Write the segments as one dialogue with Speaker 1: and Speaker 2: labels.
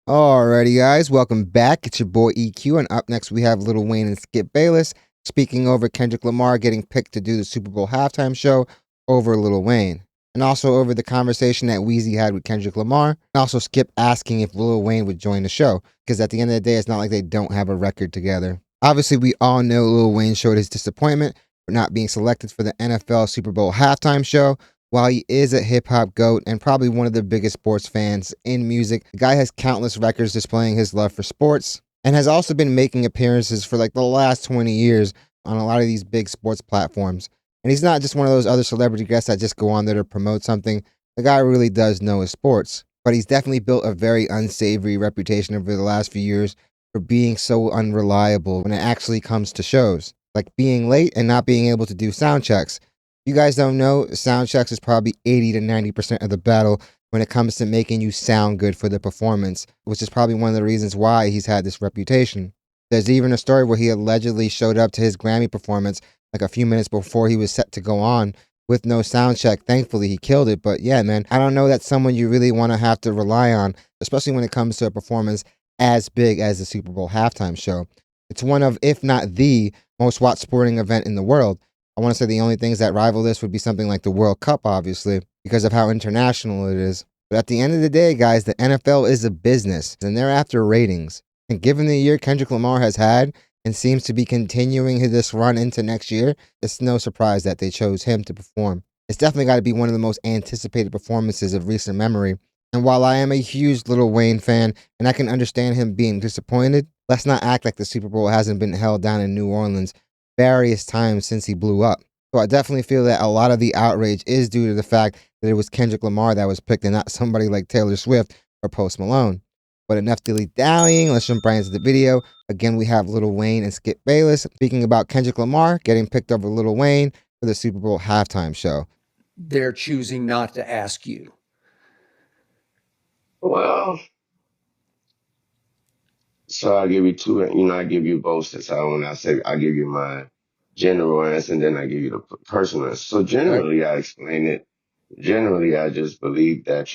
Speaker 1: Alrighty, guys, welcome back. It's your boy EQ, and up next we have Lil Wayne and Skip Bayless speaking over Kendrick Lamar getting picked to do the Super Bowl halftime show over Lil Wayne, and also over the conversation that Weezy had with Kendrick Lamar, and also Skip asking if Lil Wayne would join the show, because at the end of the day, it's not like they don't have a record together. Obviously, we all know Lil Wayne showed his disappointment for not being selected for the NFL Super Bowl halftime show. While he is a hip hop goat and probably one of the biggest sports fans in music, the guy has countless records displaying his love for sports and has also been making appearances for like the last 20 years on a lot of these big sports platforms. And he's not just one of those other celebrity guests that just go on there to promote something. The guy really does know his sports, but he's definitely built a very unsavory reputation over the last few years for being so unreliable when it actually comes to shows, like being late and not being able to do sound checks. You guys don't know, sound checks is probably 80 to 90% of the battle when it comes to making you sound good for the performance, which is probably one of the reasons why he's had this reputation. There's even a story where he allegedly showed up to his Grammy performance like a few minutes before he was set to go on with no sound check. Thankfully, he killed it. But yeah, man, I don't know that's someone you really want to have to rely on, especially when it comes to a performance as big as the Super Bowl halftime show. It's one of, if not the most watched sporting event in the world. I want to say the only things that rival this would be something like the World Cup, obviously, because of how international it is. But at the end of the day, guys, the NFL is a business, and they're after ratings. And given the year Kendrick Lamar has had and seems to be continuing this run into next year, it's no surprise that they chose him to perform. It's definitely got to be one of the most anticipated performances of recent memory. And while I am a huge Lil Wayne fan, and I can understand him being disappointed, let's not act like the Super Bowl hasn't been held down in New Orleans various times since he blew up. So I definitely feel that a lot of the outrage is due to the fact that it was Kendrick Lamar that was picked and not somebody like Taylor Swift or Post Malone. But enough dilly-dallying, let's jump right into the video. Again, we have Lil Wayne and Skip Bayless speaking about Kendrick Lamar getting picked over Lil Wayne for the Super Bowl halftime show.
Speaker 2: They're choosing not to ask you.
Speaker 3: Well, so I'll give you two, I give you both. That's how when I say I give you my general answer and then I give you the personal answer. So generally, I explain it. Generally, I just believe that,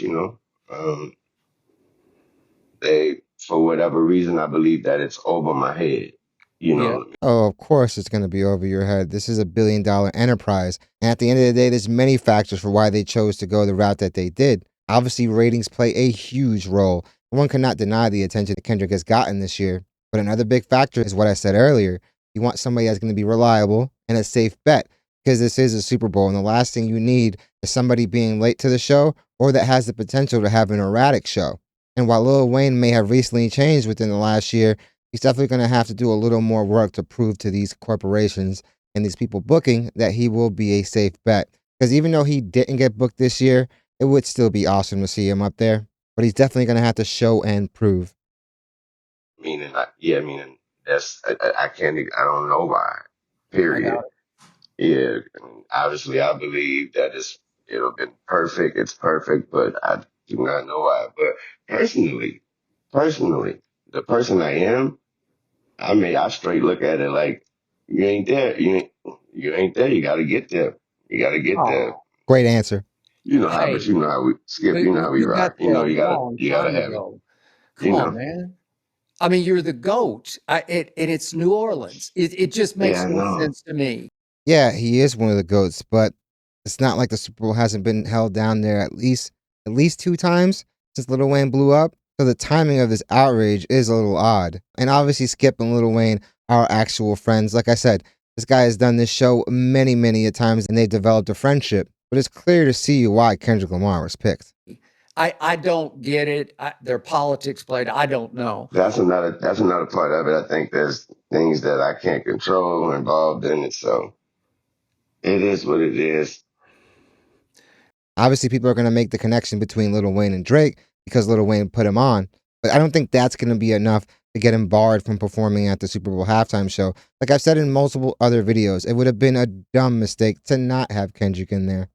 Speaker 3: they, for whatever reason, I believe that it's over my head. You
Speaker 2: Yeah.
Speaker 3: know,
Speaker 1: Oh, of course it's going to be over your head. This is a billion-dollar enterprise. And at the end of the day, there's many factors for why they chose to go the route that they did. Obviously, ratings play a huge role. One cannot deny the attention that Kendrick has gotten this year. But another big factor is what I said earlier. You want somebody that's going to be reliable and a safe bet because this is a Super Bowl. And the last thing you need is somebody being late to the show or that has the potential to have an erratic show. And while Lil Wayne may have recently changed within the last year, he's definitely going to have to do a little more work to prove to these corporations and these people booking that he will be a safe bet. Because even though he didn't get booked this year, it would still be awesome to see him up there. But he's definitely going to have to show and prove.
Speaker 3: meaning I can't, I don't know why.
Speaker 2: I
Speaker 3: Period.
Speaker 2: got it.
Speaker 3: Yeah, obviously, I believe that it'll been perfect. It's perfect, but I do not know why. But personally, the person I am, I straight look at it like you ain't there. You ain't there. You got to get there. You got to get there.
Speaker 2: Oh,
Speaker 1: Great answer.
Speaker 3: But
Speaker 2: hey,
Speaker 3: you know how we skip. You know how we
Speaker 2: you got
Speaker 3: rock.
Speaker 2: there a long
Speaker 3: You gotta
Speaker 2: time
Speaker 3: have it.
Speaker 2: ago.
Speaker 3: You
Speaker 2: Come on,
Speaker 3: know.
Speaker 2: man. I mean, you're the GOAT. And it's New Orleans. It just
Speaker 3: Yeah,
Speaker 2: makes
Speaker 3: I
Speaker 2: no
Speaker 3: know.
Speaker 2: sense to me.
Speaker 1: Yeah, he is one of the GOATs, but it's not like the Super Bowl hasn't been held down there at least two times since Lil Wayne blew up. So the timing of this outrage is a little odd. And obviously Skip and Lil Wayne are actual friends. Like I said, this guy has done this show many, many a times and they've developed a friendship. But it's clear to see why Kendrick Lamar was picked.
Speaker 2: I don't get it. Their politics played. I don't know.
Speaker 3: That's another part of it. I think there's things that I can't control involved in it. So it is what it is.
Speaker 1: Obviously, people are going to make the connection between Lil Wayne and Drake because Lil Wayne put him on. But I don't think that's going to be enough to get him barred from performing at the Super Bowl halftime show. Like I've said in multiple other videos, it would have been a dumb mistake to not have Kendrick in there.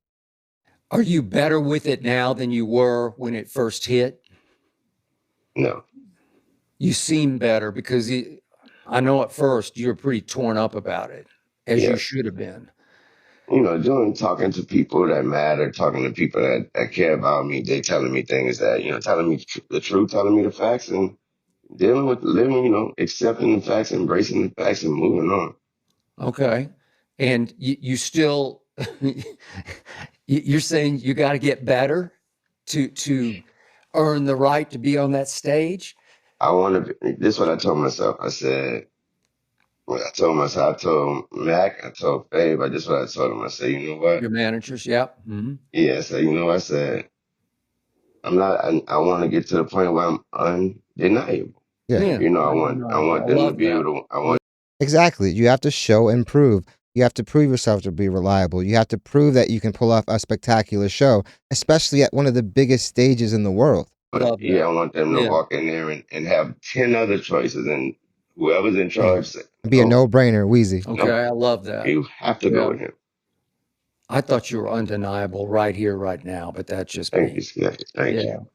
Speaker 2: Are you better with it now than you were when it first hit?
Speaker 3: No.
Speaker 2: You seem better because I know at first you were pretty torn up about it, as you
Speaker 3: Yeah.
Speaker 2: should have been.
Speaker 3: doing talking to people that matter, talking to people that care about me. They telling me things that, telling me the truth, telling me the facts, and dealing with living, accepting the facts, embracing the facts, and moving on.
Speaker 2: Okay. And you still, you're saying you got to get better to earn the right to be on that stage?
Speaker 3: I want to. This is what I told myself. I said, well, I told myself, I told Mac, I told Fabe, this is what I told him. I said, you know what?
Speaker 2: Your managers, yep. Mm-hmm.
Speaker 3: Yeah, I said, I said, I'm not. I want to get to the point where I'm undeniable.
Speaker 1: Yeah.
Speaker 2: Yeah,
Speaker 3: I want
Speaker 2: I
Speaker 3: them to
Speaker 2: love
Speaker 3: be
Speaker 2: that.
Speaker 3: able to. I want.
Speaker 1: Exactly. You have to show and prove. You have to prove yourself to be reliable. You have to prove that you can pull off a spectacular show, especially at one of the biggest stages in the world.
Speaker 2: Love
Speaker 3: Yeah,
Speaker 2: that.
Speaker 3: I want them to
Speaker 2: Yeah.
Speaker 3: walk in there and have 10 other choices, and whoever's in
Speaker 1: Yeah.
Speaker 3: charge say,
Speaker 1: It'd be a
Speaker 3: no,
Speaker 1: no-brainer, Wheezy.
Speaker 2: Okay,
Speaker 3: no,
Speaker 2: I love that.
Speaker 3: you have to
Speaker 2: Yeah.
Speaker 3: go with him.
Speaker 2: I thought you were undeniable right here, right now, but that's just
Speaker 3: Thank
Speaker 2: me.
Speaker 3: you, Scott. Thank
Speaker 2: Yeah.
Speaker 3: you.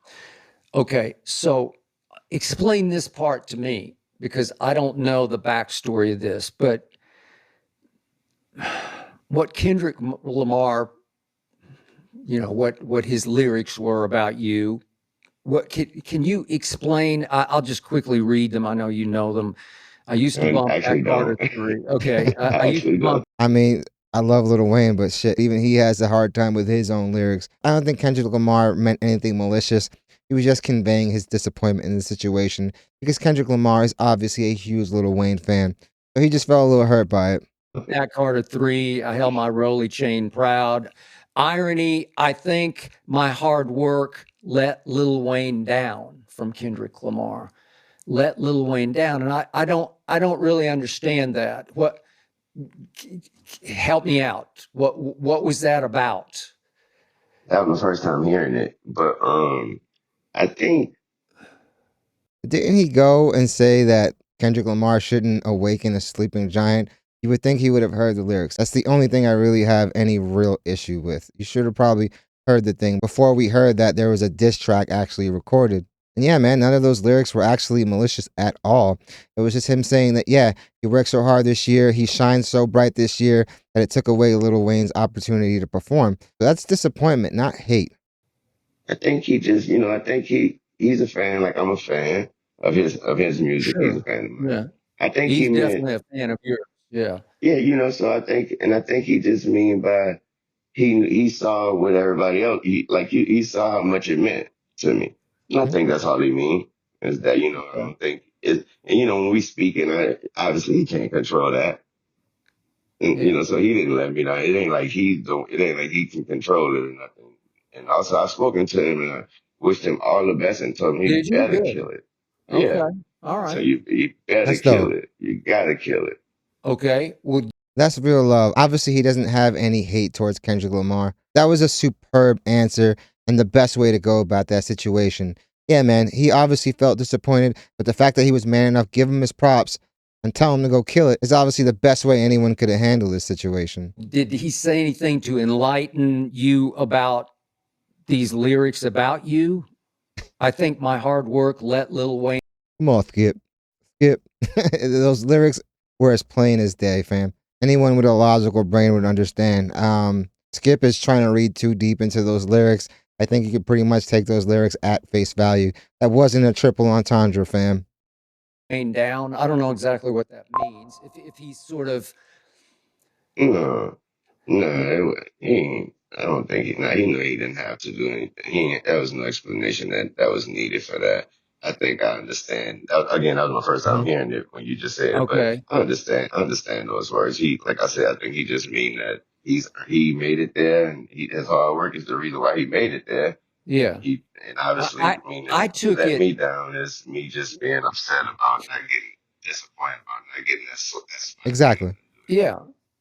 Speaker 2: Okay, so explain this part to me because I don't know the backstory of this, but what Kendrick Lamar, what his lyrics were about you. What can you explain? I'll just quickly read them. I know you know them. I used to
Speaker 3: And
Speaker 2: bump
Speaker 3: actually
Speaker 2: that Carter
Speaker 3: don't.
Speaker 2: 3. Okay,
Speaker 3: I
Speaker 2: I used to
Speaker 3: actually don't.
Speaker 2: bump.
Speaker 1: I mean, I love Lil Wayne, but shit, even he has a hard time with his own lyrics. I don't think Kendrick Lamar meant anything malicious. He was just conveying his disappointment in the situation because Kendrick Lamar is obviously a huge Lil Wayne fan. So he just felt a little hurt by it.
Speaker 2: That Carter 3. I held my Rolly chain proud. Irony. I think my hard work let Lil Wayne down from Kendrick Lamar. Let Lil Wayne down, and I don't really understand that. What help me out? What was that about?
Speaker 3: That was my first time hearing it, but I think
Speaker 1: Didn't he go and say that Kendrick Lamar shouldn't awaken a sleeping giant? You would think he would have heard the lyrics. That's the only thing I really have any real issue with. You should have probably heard the thing before we heard that there was a diss track actually recorded. And yeah, man, none of those lyrics were actually malicious at all. It was just him saying that, yeah, he worked so hard this year, he shined so bright this year that it took away Lil Wayne's opportunity to perform. So that's disappointment, not hate.
Speaker 3: I think he just, I think he's a fan, like I'm a fan of his music. He's a
Speaker 2: Sure.
Speaker 3: fan of mine.
Speaker 2: Yeah.
Speaker 3: I think he
Speaker 2: He's
Speaker 3: meant,
Speaker 2: definitely a fan of yours. Yeah.
Speaker 3: yeah, so I think he just mean by he saw what everybody else he saw how much it meant to me. And I think that's all he mean is that I
Speaker 2: Okay.
Speaker 3: don't think it. And when we speak, and obviously he can't control that. And,
Speaker 2: Yeah.
Speaker 3: so he didn't let me know. It ain't like it ain't like he can control it or nothing. And also I've spoken to him and I wished him all the best and told him he
Speaker 2: Did you?
Speaker 3: better
Speaker 2: Good.
Speaker 3: kill it. Yeah.
Speaker 2: Okay. All
Speaker 3: So
Speaker 2: right.
Speaker 3: you better
Speaker 1: That's
Speaker 3: kill
Speaker 1: dope.
Speaker 3: it. You gotta kill it.
Speaker 2: Okay. Well,
Speaker 1: That's real love. Obviously, he doesn't have any hate towards Kendrick Lamar. That was a superb answer and the best way to go about that situation. Yeah, man, he obviously felt disappointed, but the fact that he was man enough, give him his props, and tell him to go kill it is obviously the best way anyone could have handled this situation.
Speaker 2: did he say anything to enlighten you about these lyrics about you? I think my hard work let Lil Wayne.
Speaker 1: Come on, Skip. Skip. Those lyrics were as plain as day, fam. Anyone with a logical brain would understand. Skip is trying to read too deep into those lyrics. I think you could pretty much take those lyrics at face value. That wasn't a triple entendre, fam.
Speaker 2: Down. I don't know exactly what that means. If he's sort of
Speaker 3: No, no, he ain't. I don't think he knew he didn't have to do anything. There was no explanation that was needed for that. I think I understand. Again, that was my first time
Speaker 1: Mhm.
Speaker 3: hearing it when you just said it, but
Speaker 2: okay.
Speaker 3: I understand those words. Like I said, I think he just mean that he made it there and his hard work is the reason why he made it there.
Speaker 2: Yeah.
Speaker 3: And obviously,
Speaker 2: I I took
Speaker 3: let
Speaker 2: it.
Speaker 3: me down is me just being upset about not getting disappointed about not getting that spot that he
Speaker 1: Exactly.
Speaker 3: wanted to do.
Speaker 2: Yeah.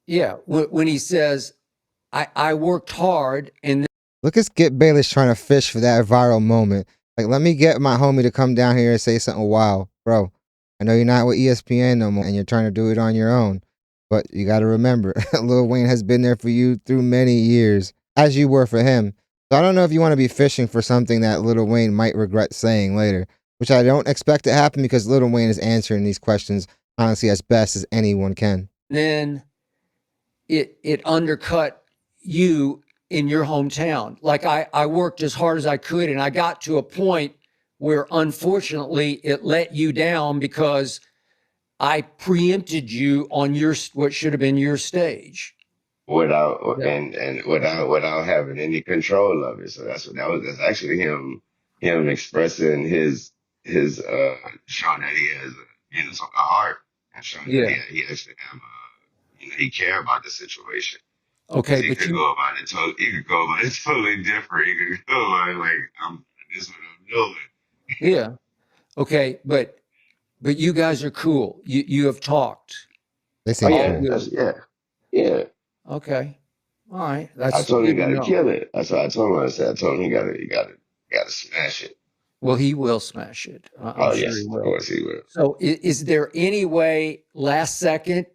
Speaker 2: Yeah. When he says I worked hard and
Speaker 1: Look at Skip Bayless trying to fish for that viral moment. Like, let me get my homie to come down here and say something wild. Bro, I know you're not with ESPN no more and you're trying to do it on your own. But you got to remember, Lil Wayne has been there for you through many years, as you were for him. So I don't know if you want to be fishing for something that Lil Wayne might regret saying later, which I don't expect to happen because Lil Wayne is answering these questions honestly as best as anyone can.
Speaker 2: then it undercut you in your hometown. Like I worked as hard as I could, and I got to a point where unfortunately it let you down because I preempted you on your what should have been your stage.
Speaker 3: without
Speaker 2: Yeah.
Speaker 3: and without having any control of it. So that's what that was. That's actually him expressing his showing that he has a heart, and showing that
Speaker 2: Yeah.
Speaker 3: he actually have he care about the situation. Because
Speaker 2: Okay,
Speaker 3: he
Speaker 2: but
Speaker 3: could go about it totally. He could go about it totally different. He could go about it like this is what I'm doing.
Speaker 2: yeah. Okay, but you guys are cool. You have talked.
Speaker 1: They
Speaker 3: Oh
Speaker 1: seem
Speaker 2: All
Speaker 3: yeah,
Speaker 1: cool.
Speaker 3: that's
Speaker 2: good.
Speaker 3: yeah.
Speaker 2: Okay. All right.
Speaker 3: I
Speaker 2: That's
Speaker 3: told him he
Speaker 2: good to
Speaker 3: got to
Speaker 2: know.
Speaker 3: kill it. That's what I told him. I told him he got to smash it.
Speaker 2: Well, he will smash it. I'm
Speaker 3: Oh
Speaker 2: sure he
Speaker 3: yes, of
Speaker 2: will.
Speaker 3: course he will.
Speaker 2: So is there any way last second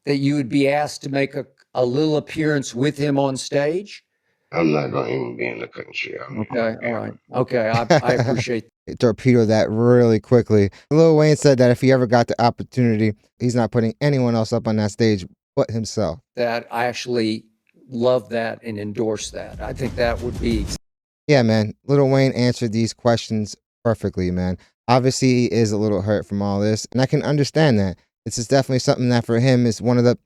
Speaker 2: that you would be asked to make a little appearance with him on stage?
Speaker 3: I'm not going to even be in the country. I'm not
Speaker 2: Okay.
Speaker 3: going to be
Speaker 2: All
Speaker 3: able
Speaker 2: right.
Speaker 3: to.
Speaker 2: Okay. I appreciate
Speaker 1: Torpedo that really quickly. Lil Wayne said that if he ever got the opportunity, he's not putting anyone else up on that stage but himself.
Speaker 2: that. I actually love that and endorse that. I think that would be
Speaker 1: Yeah, man. Lil Wayne answered these questions perfectly, man. Obviously, he is a little hurt from all this, and I can understand that. This is definitely something that for him is one of the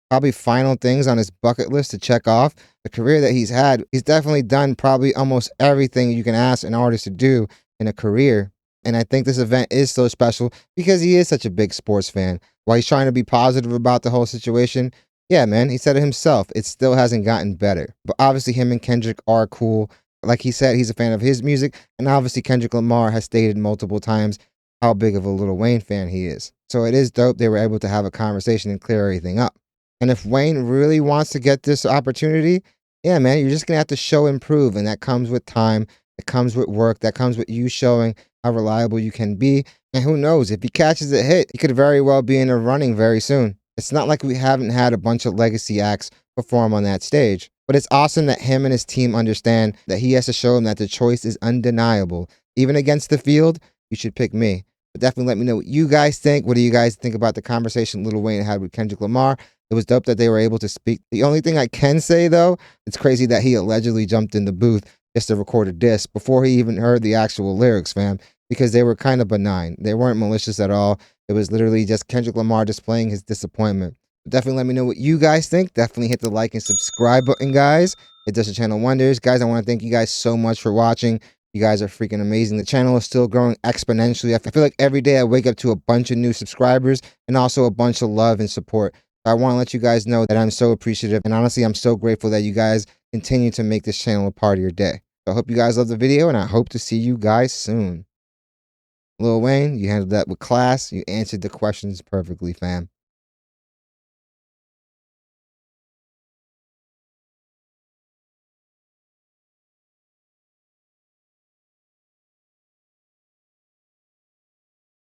Speaker 1: probably final things on his bucket list to check off. The career that he's had, he's definitely done probably almost everything you can ask an artist to do in a career. And I think this event is so special because he is such a big sports fan. While he's trying to be positive about the whole situation, yeah, man, he said it himself. It still hasn't gotten better. But obviously, him and Kendrick are cool. Like he said, he's a fan of his music. And obviously, Kendrick Lamar has stated multiple times how big of a Lil Wayne fan he is. So it is dope they were able to have a conversation and clear everything up. And if Wayne really wants to get this opportunity, yeah, man, you're just gonna have to show and prove. And that comes with time, that comes with work, that comes with you showing how reliable you can be. And who knows, if he catches a hit, he could very well be in a running very soon. It's not like we haven't had a bunch of legacy acts perform on that stage. But it's awesome that him and his team understand that he has to show them that the choice is undeniable. Even against the field, you should pick me. But definitely let me know what you guys think. What do you guys think about the conversation Lil Wayne had with Kendrick Lamar? It was dope that they were able to speak. The only thing I can say though, it's crazy that he allegedly jumped in the booth just to record a diss before he even heard the actual lyrics, fam, because they were kind of benign. They weren't malicious at all. It was literally just Kendrick Lamar displaying his disappointment. Definitely let me know what you guys think. Definitely hit the like and subscribe button, guys. It does the channel wonders. Guys, I want to thank you guys so much for watching. You guys are freaking amazing. The channel is still growing exponentially. I feel like every day I wake up to a bunch of new subscribers and also a bunch of love and support. I want to let you guys know that I'm so appreciative, and honestly, I'm so grateful that you guys continue to make this channel a part of your day. So I hope you guys love the video, and I hope to see you guys soon. Lil Wayne, you handled that with class. You answered the questions perfectly, fam.